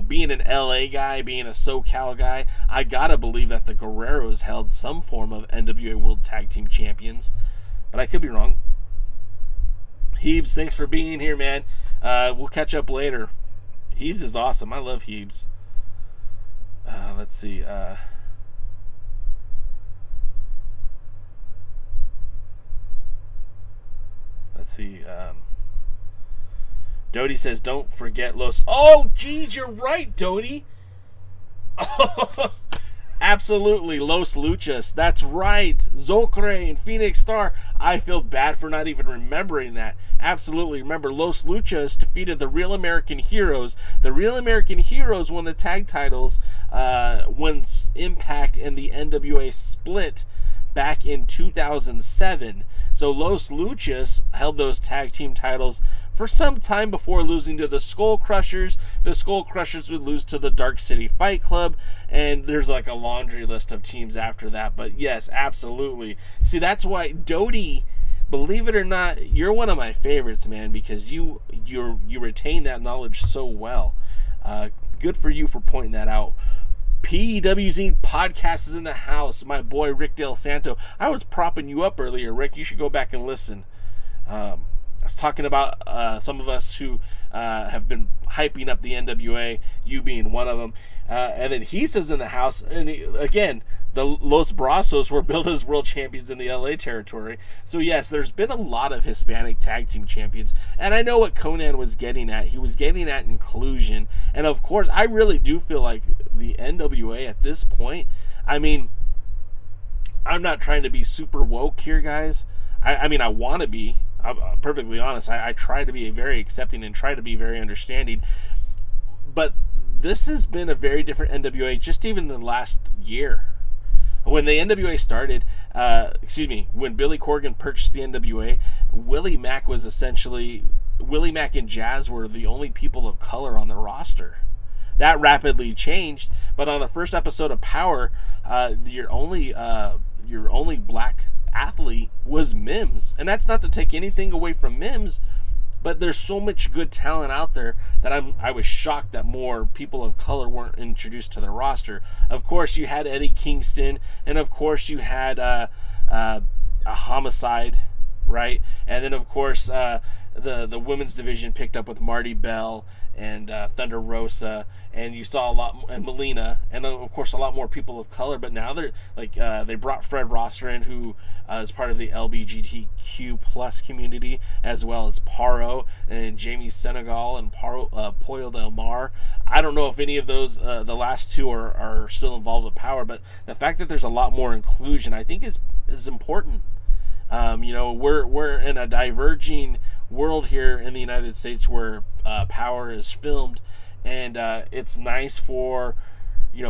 being an LA guy, being a SoCal guy, I gotta believe that the Guerreros held some form of NWA World Tag Team Champions. But I could be wrong. Heebs, thanks for being here, man. We'll catch up later. Heebs is awesome. I love Heebs. Let's see. Dodie says, don't forget Los... Oh, geez, you're right, Dodie. Absolutely, Los Luchas. That's right. Zocre and Phoenix Star. I feel bad for not even remembering that. Absolutely. Remember, Los Luchas defeated the Real American Heroes. The Real American Heroes won the tag titles when Impact and the NWA split back in 2007. So Los Luchas held those tag team titles for some time before losing to the Skull Crushers. The Skull Crushers would lose to the Dark City Fight Club, and there's like a laundry list of teams after that. But yes, absolutely. See, that's why Dodie, believe it or not, you're one of my favorites, man, because you retain that knowledge so well. Good for you for pointing that out. PWZ podcast is in the house. My boy Rick Del Santo. I was propping you up earlier, Rick. You should go back and listen. I was talking about some of us who have been hyping up the NWA, you being one of them. And then he says in the house, and again, the Los Brazos were billed as world champions in the LA territory. So yes, there's been a lot of Hispanic tag team champions. And I know what Conan was getting at. He was getting at inclusion. And of course, I really do feel like the NWA at this point, I mean, I'm not trying to be super woke here, guys. I mean, I want to be. I'm perfectly honest. I try to be very accepting and try to be very understanding. But this has been a very different NWA just even in the last year. When the NWA started, when Billy Corgan purchased the NWA, Willie Mack and Jazz were the only people of color on the roster. That rapidly changed, but on the first episode of Power, your only black athlete was Mims. And that's not to take anything away from Mims, but there's so much good talent out there that I was shocked that more people of color weren't introduced to the roster. Of course, you had Eddie Kingston, and of course you had a Homicide, right? And then of course the women's division picked up with Marty Bell and Thunder Rosa, and you saw a lot, and Melina, and of course a lot more people of color. But now they're like they brought Fred Rosser in, who is part of the LGBTQ plus community, as well as Paro and Jamie Senegal and Pollo Del Mar. I don't know if any of those the last two are still involved with Power, but the fact that there's a lot more inclusion, I think, is important. We're in a diverging world here in the United States where Power is filmed, and it's nice for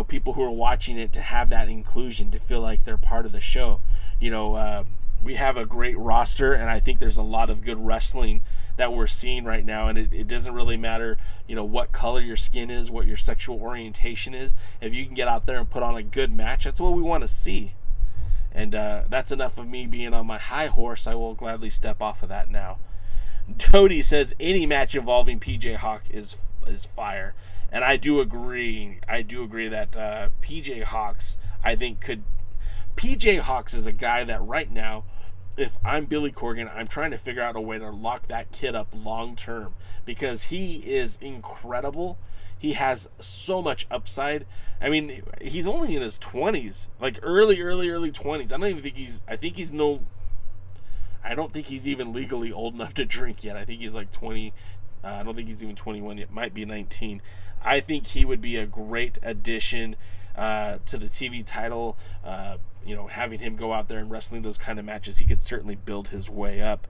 people who are watching it to have that inclusion, to feel like they're part of the show. We have a great roster, and I think there's a lot of good wrestling that we're seeing right now, and it doesn't really matter what color your skin is, what your sexual orientation is. If you can get out there and put on a good match, that's what we want to see. And that's enough of me being on my high horse. I will gladly step off of that now. Dodie says any match involving PJ Hawk is fire. And I do agree. I do agree that PJ Hawks, I think, could... PJ Hawks is a guy that right now, if I'm Billy Corgan, I'm trying to figure out a way to lock that kid up long term, because he is incredible. He has so much upside. I mean, he's only in his 20s, like early 20s. I don't think he's even legally old enough to drink yet. I think he's like 20. I don't think he's even 21 yet. Might be 19. I think he would be a great addition to the TV title. Having him go out there and wrestling those kind of matches, he could certainly build his way up.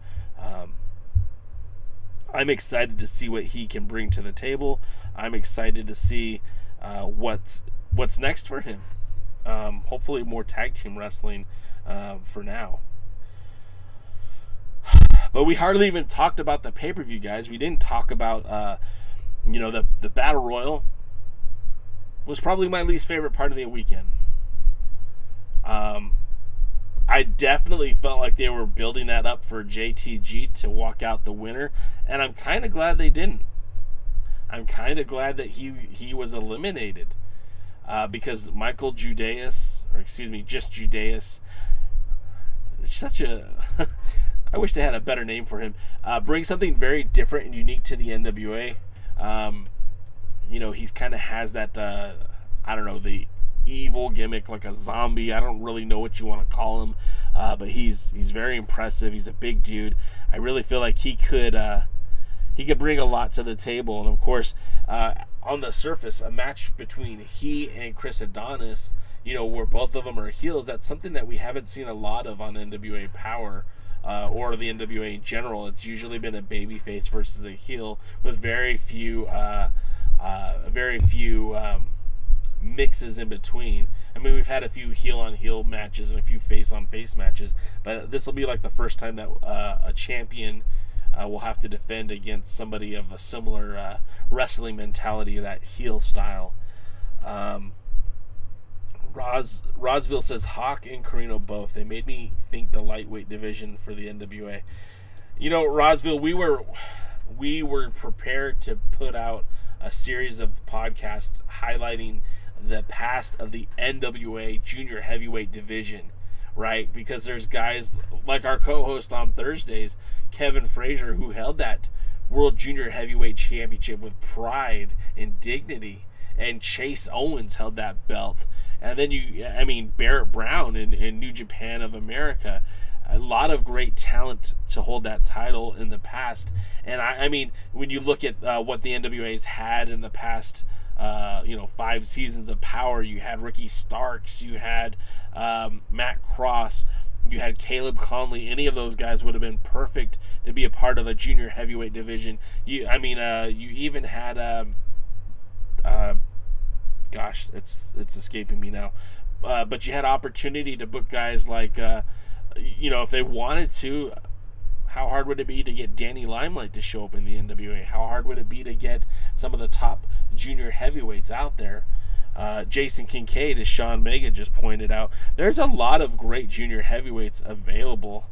I'm excited to see what he can bring to the table. I'm excited to see what's next for him. Hopefully more tag team wrestling for now. But we hardly even talked about the pay-per-view, guys. We didn't talk about, the Battle Royal was probably my least favorite part of the weekend. I definitely felt like they were building that up for JTG to walk out the winner, and I'm kind of glad they didn't. I'm kind of glad that he was eliminated, because Michael Judeus, just Judeus, such a... I wish they had a better name for him. Brings something very different and unique to the NWA. He's kind of has that, the evil gimmick, like a zombie. I don't really know what you want to call him, but he's very impressive. He's a big dude. I really feel like he could bring a lot to the table. And of course, on the surface, a match between he and Chris Adonis, where both of them are heels, that's something that we haven't seen a lot of on NWA Power. Or the NWA in general. It's usually been a babyface versus a heel, with very few mixes in between. I mean, we've had a few heel-on-heel matches and a few face-on-face matches, but this will be like the first time that a champion will have to defend against somebody of a similar wrestling mentality, that heel style. Rosville says Hawk and Carino both. They made me think the lightweight division for the NWA. Rosville, we were prepared to put out a series of podcasts highlighting the past of the NWA junior heavyweight division, right? Because there's guys like our co-host on Thursdays, Kevin Frazier, who held that World Junior Heavyweight Championship with pride and dignity, and Chase Owens held that belt. And then Barrett Brown in New Japan of America. A lot of great talent to hold that title in the past. And I mean, when you look at what the NWA's had in the past, 5 seasons of Power, you had Ricky Starks, you had Matt Cross, you had Caleb Conley. Any of those guys would have been perfect to be a part of a junior heavyweight division. You even had it's escaping me now. But you had opportunity to book guys like, if they wanted to. How hard would it be to get Danny Limelight to show up in the NWA? How hard would it be to get some of the top junior heavyweights out there? Jason Kincaid, as Sean Mega just pointed out, there's a lot of great junior heavyweights available.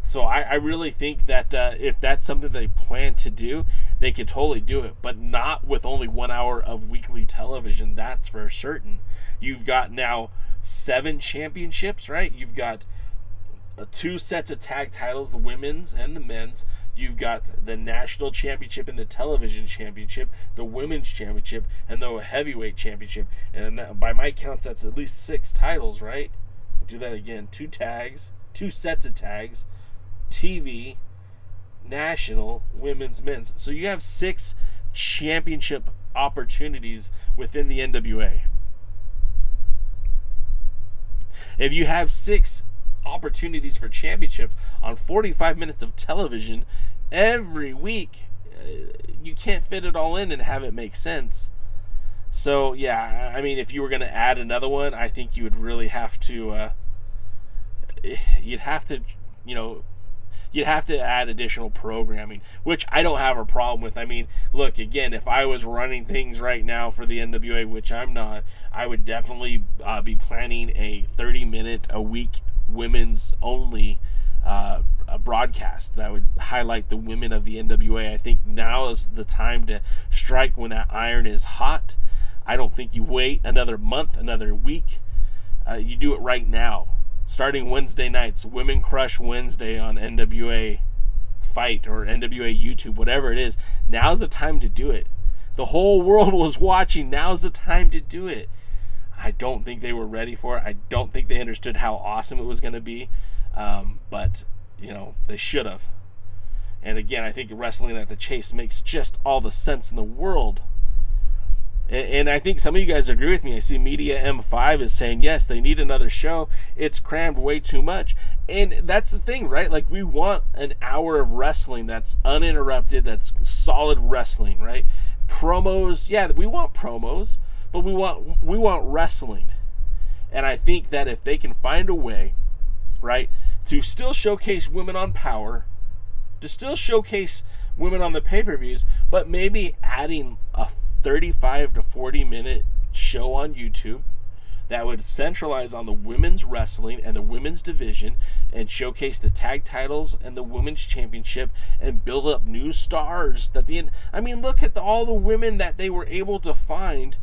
So I really think that if that's something they plan to do, they could totally do it, but not with only 1 hour of weekly television. That's for certain. You've got now 7 championships, right? You've got 2 sets of tag titles, the women's and the men's. You've got the national championship and the television championship, the women's championship, and the heavyweight championship. And by my counts, that's at least 6 titles, right? Do that again. 2 tags, 2 sets of tags, TV, national, women's, men's. So you have 6 championship opportunities within the NWA. If you have 6 opportunities for championships on 45 minutes of television every week, you can't fit it all in and have it make sense. So yeah, I mean, if you were going to add another one, I think you would really have to you'd have to add additional programming, which I don't have a problem with. I mean, look, again, if I was running things right now for the NWA, which I'm not, I would definitely be planning a 30-minute a week women's only a broadcast that would highlight the women of the NWA. I think now is the time to strike when that iron is hot. I don't think you wait another month, another week. You do it right now. Starting Wednesday nights, Women Crush Wednesday on NWA Fight or NWA YouTube, whatever it is. Now's the time to do it. The whole world was watching. Now's the time to do it. I don't think they were ready for it. I don't think they understood how awesome it was going to be. But, they should have. And again, I think Wrestling at the Chase makes just all the sense in the world. And I think some of you guys agree with me. I see Media M5 is saying, yes, they need another show. It's crammed way too much. And that's the thing, right? Like, we want an hour of wrestling that's uninterrupted, that's solid wrestling, right? Promos, yeah, we want promos, but we want wrestling. And I think that if they can find a way, right, to still showcase women on Power, to still showcase women on the pay-per-views, but maybe adding a 35 to 40 minute show on YouTube that would centralize on the women's wrestling and the women's division and showcase the tag titles and the women's championship and build up new stars. Look at all the women that they were able to find.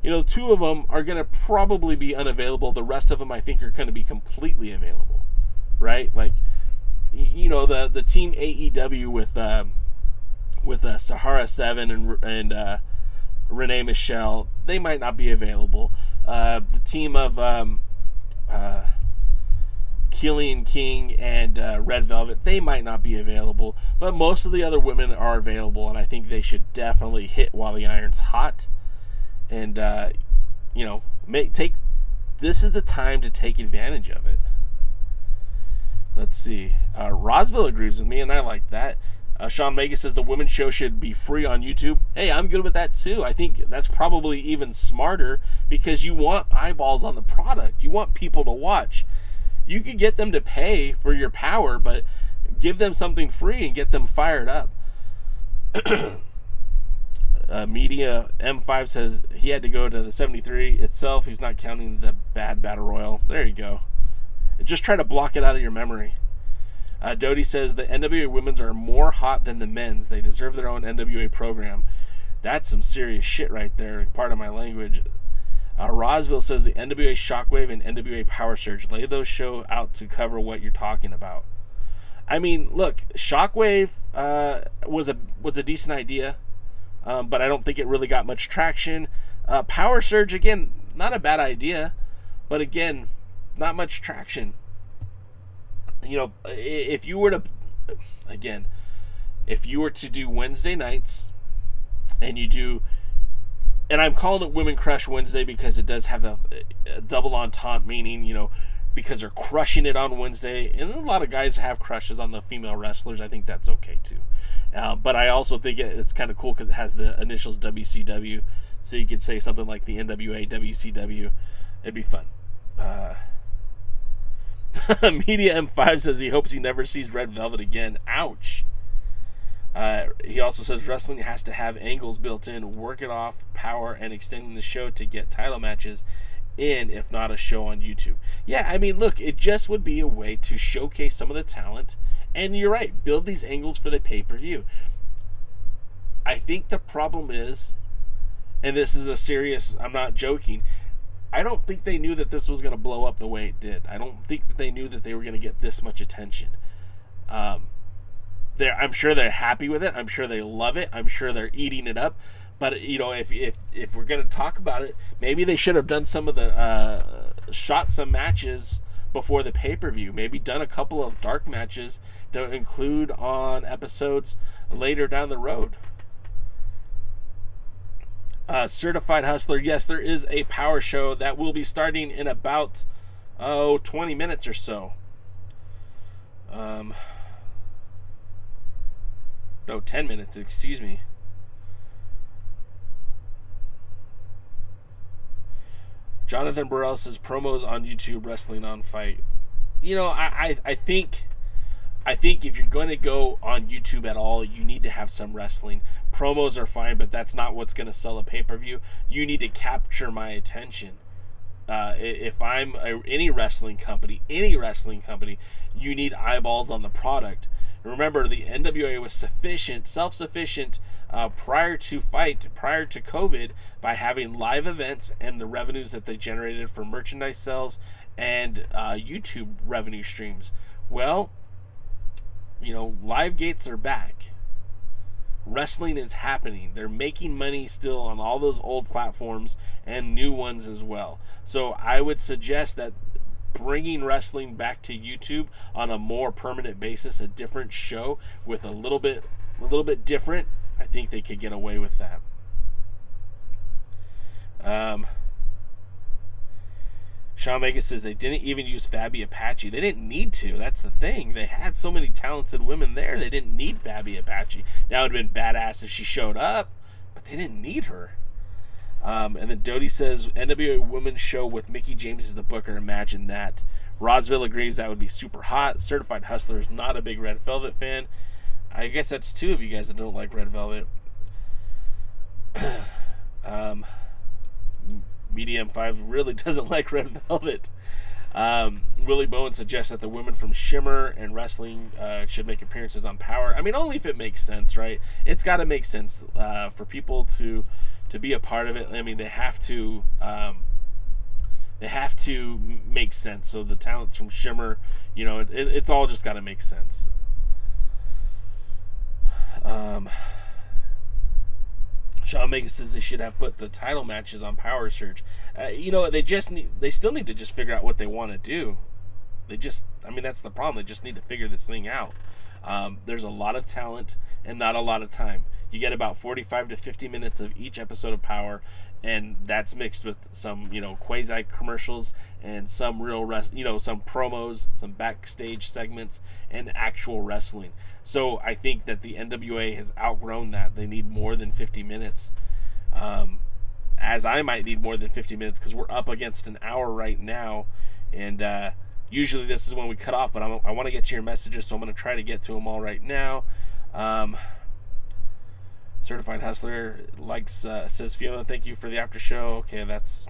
2 of them are going to probably be unavailable. The rest of them, I think, are going to be completely available, right? Like, the team AEW with Sahara 7 and Renee Michelle, they might not be available. The team of Killian King and Red Velvet, they might not be available, but most of the other women are available, and I think they should definitely hit while the iron's hot. And this is the time to take advantage of it. Let's see. Rosville agrees with me, and I like that. Sean Mega says the women's show should be free on YouTube. Hey, I'm good with that too. I think that's probably even smarter because you want eyeballs on the product. You want people to watch. You could get them to pay for your power, but give them something free and get them fired up. Media M5 says he had to go to the 73 itself. He's not counting the bad battle royal. There you go. Just try to block it out of your memory. Dodie says the NWA women's are more hot than the men's. They deserve their own NWA program. That's some serious shit right there. Part of my language. Rosville says the NWA Shockwave and NWA Power Surge. Lay those show out to cover what you're talking about. I mean, look, Shockwave was a decent idea, but I don't think it really got much traction. Power Surge, again, not a bad idea, but again, not much traction. You know, if you were to do Wednesday nights, and you do, and I'm calling it Women Crush Wednesday because it does have a double entente, meaning, you know, because they're crushing it on Wednesday, and a lot of guys have crushes on the female wrestlers. I think that's okay too. But I also think it's kind of cool because it has the initials WCW, so you could say something like the NWA WCW. It'd be fun. Media M5 says he hopes he never sees Red Velvet again. Ouch. He also says wrestling has to have angles built in, work it off, power, and extending the show to get title matches in, if not a show on YouTube. Yeah, I mean, look, it just would be a way to showcase some of the talent, and you're right, build these angles for the pay-per-view. I think the problem is, and this is a serious, I'm not joking, I don't think they knew that this was going to blow up the way it did. I don't think that they knew that they were going to get this much attention. I'm sure they're happy with it. I'm sure they love it. I'm sure they're eating it up. But, you know, if we're going to talk about it, maybe they should have done some of the shot some matches before the pay-per-view. Maybe done a couple of dark matches to include on episodes later down the road. Certified Hustler, yes, there is a power show that will be starting in about 20 minutes or so. No, 10 minutes, excuse me. Jonathan Burrell says promos on YouTube, wrestling on Fight. You know, I think if you're going to go on YouTube at all, you need to have some wrestling. Promos are fine, but that's not what's going to sell a pay-per-view. You need to capture my attention. If I'm any wrestling company, you need eyeballs on the product. Remember, the NWA was self-sufficient prior to COVID by having live events and the revenues that they generated from merchandise sales and YouTube revenue streams. Well, you know, live gates are back. Wrestling is happening. They're making money still on all those old platforms and new ones as well. So I would suggest that bringing wrestling back to YouTube on a more permanent basis, a different show with a little bit different, I think they could get away with that. Sean Vegas says they didn't even use Fabi Apache. They didn't need to. That's the thing. They had so many talented women there. They didn't need Fabi Apache. Now it would have been badass if she showed up, but they didn't need her. And then Dodie says NWA Women's Show with Mickie James as the booker. Imagine that. Rosville agrees that would be super hot. Certified Hustler is not a big Red Velvet fan. I guess that's two of you guys that don't like Red Velvet. Medium 5 really doesn't like Red Velvet. Willie Bowen suggests that the women from Shimmer and Wrestling should make appearances on Power. I mean, only if it makes sense, right? It's got to make sense for people to be a part of it. I mean, they have to make sense. So the talents from Shimmer, you know, it's all just got to make sense. Sean Vegas says they should have put the title matches on Power Surge. You know, they still need to just figure out what they want to do. That's the problem. They just need to figure this thing out. There's a lot of talent and not a lot of time. You get about 45 to 50 minutes of each episode of Power, and that's mixed with some, you know, quasi commercials and some real some promos, some backstage segments, and actual wrestling. So I think that the NWA has outgrown that. They need more than 50 minutes. As I might need more than 50 minutes because we're up against an hour right now, and usually this is when we cut off, but I want to get to your messages, so I'm going to try to get to them all right now. Certified Hustler says, Fiona, thank you for the after show. Okay, that's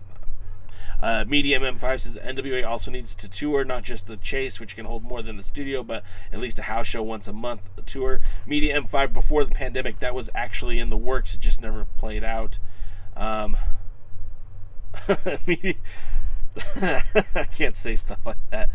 Medium M5 says NWA also needs to tour, not just the Chase, which can hold more than the studio, but at least a house show once a month tour. Media M5, before the pandemic, that was actually in the works. It just never played out. I can't say stuff like that.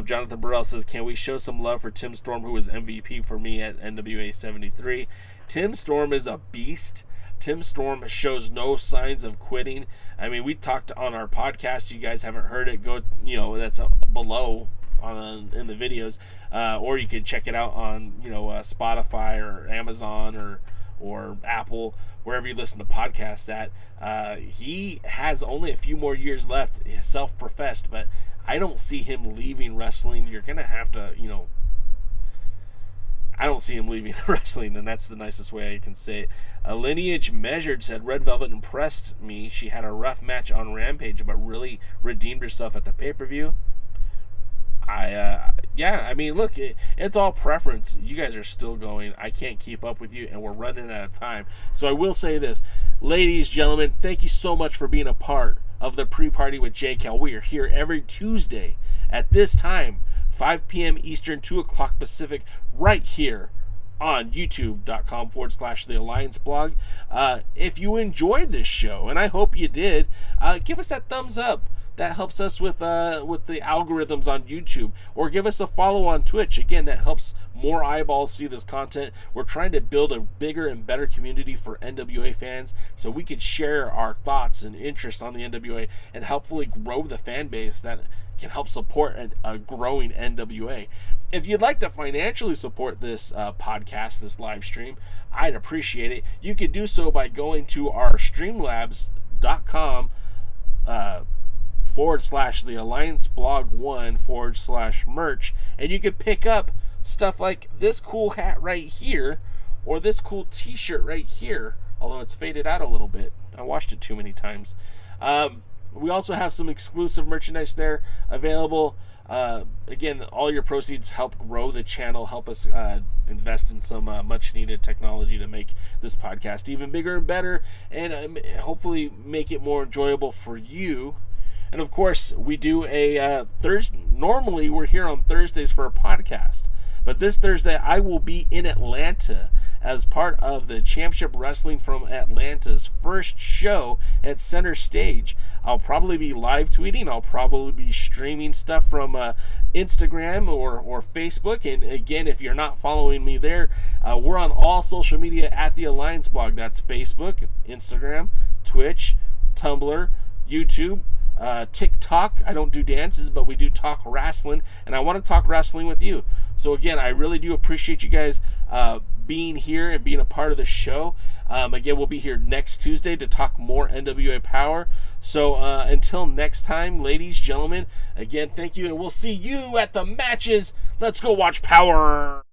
Jonathan Burrell says, can we show some love for Tim Storm, who was MVP for me at NWA 73? Tim Storm is a beast. Tim Storm shows no signs of quitting. I mean, we talked on our podcast. You guys haven't heard it, go, that's below in the videos, or you could check it out on, Spotify or Amazon or Apple, wherever you listen to podcasts at. He has only a few more years left, self-professed, but I don't see him leaving wrestling. You're going to have to, I don't see him leaving wrestling, and that's the nicest way I can say it. Lineage Measured said, Red Velvet impressed me. She had a rough match on Rampage, but really redeemed herself at the pay-per-view. Look, it's all preference. You guys are still going. I can't keep up with you, and we're running out of time. So I will say this. Ladies, gentlemen, thank you so much for being a part of the pre-party with JCal. We are here every Tuesday at this time, 5 p.m. Eastern, 2 o'clock Pacific, right here on youtube.com/The Alliance Blog. If you enjoyed this show, and I hope you did, give us that thumbs up. That helps us with the algorithms on YouTube. Or give us a follow on Twitch. Again, that helps more eyeballs see this content. We're trying to build a bigger and better community for NWA fans so we could share our thoughts and interests on the NWA and helpfully grow the fan base that can help support a growing NWA. If you'd like to financially support this podcast, this live stream, I'd appreciate it. You could do so by going to our streamlabs.com /The Alliance Blog 1 /merch, and you could pick up stuff like this cool hat right here or this cool t-shirt right here, although it's faded out a little bit. I washed it too many times. We also have some exclusive merchandise there available. Again, all your proceeds help grow the channel, help us invest in some much needed technology to make this podcast even bigger and better, and hopefully make it more enjoyable for you. And of course, we do a Thursday. Normally, we're here on Thursdays for a podcast, but this Thursday I will be in Atlanta as part of the Championship Wrestling from Atlanta's first show at Center Stage. I'll probably be live tweeting. I'll probably be streaming stuff from Instagram or Facebook. And again, if you're not following me there, we're on all social media at The Alliance Blog. That's Facebook, Instagram, Twitch, Tumblr, YouTube, TikTok. I don't do dances, but we do talk wrestling, and I want to talk wrestling with you. So again, I really do appreciate you guys being here and being a part of the show. Again, we'll be here next Tuesday to talk more NWA Power. So until next time, ladies, gentlemen, again, thank you, and we'll see you at the matches. Let's go watch Power.